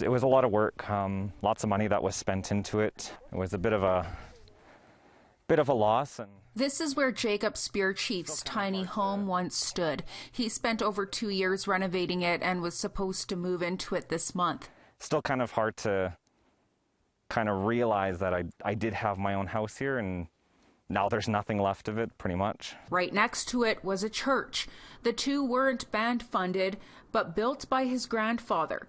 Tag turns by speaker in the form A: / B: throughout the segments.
A: It was a lot of work, lots of money that was spent into it. It was a bit of a loss. And
B: this is where Jacob Spearchief's tiny home once stood. He spent over 2 years renovating it and was supposed to move into it this month.
A: Still kind of hard to kind of realize that I did have my own house here, and now there's nothing left of it, pretty much.
B: Right next to it was a church. The two weren't band funded, but built by his grandfather.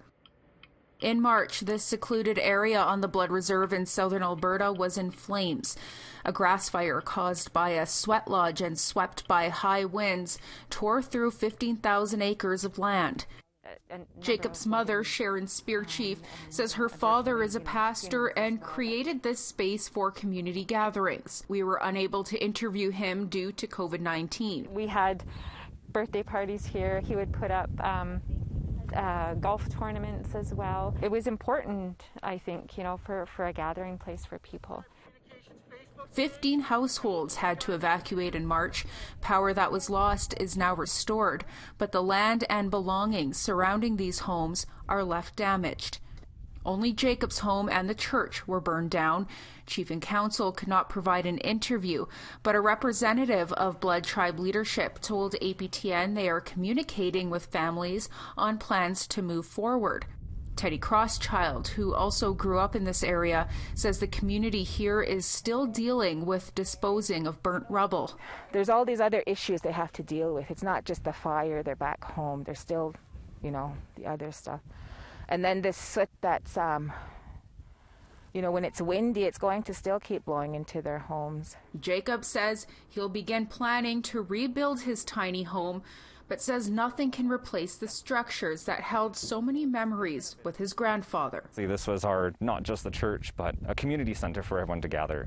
B: In March, this secluded area on the Blood Reserve in southern Alberta was in flames. A grass fire caused by a sweat lodge and swept by high winds tore through 15,000 acres of land. Jacob's mother, Sharon Spearchief, says her father is a pastor and created this space for community gatherings. We were unable to interview him due to COVID-19.
C: We had birthday parties here. He would put up golf tournaments as well. It was important, I think, for a gathering place for people.
B: 15 households had to evacuate in March. Power that was lost is now restored, but the land and belongings surrounding these homes are left damaged. Only Jacob's home and the church were burned down. Chief and Council could not provide an interview, but a representative of Blood Tribe leadership told APTN they are communicating with families on plans to move forward. Teddy Crosschild, who also grew up in this area, says the community here is still dealing with disposing of burnt rubble.
C: There's all these other issues they have to deal with. It's not just the fire, they're back home. There's still, the other stuff. And then this soot that's, when it's windy, it's going to still keep blowing into their homes.
B: Jacob says he'll begin planning to rebuild his tiny home, but says nothing can replace the structures that held so many memories with his grandfather.
A: See, this was not just the church, but a community center for everyone to gather.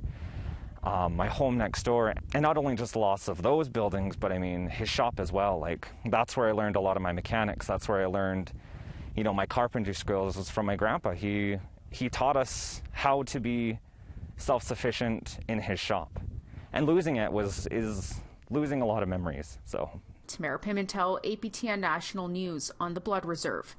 A: My home next door, and not only just the loss of those buildings, but his shop as well. That's where I learned a lot of my mechanics. That's where I learned, my carpentry skills was from my grandpa. He taught us how to be self-sufficient in his shop. And losing it is losing a lot of memories, so.
B: Tamara Pimentel, APTN National News on the Blood Reserve.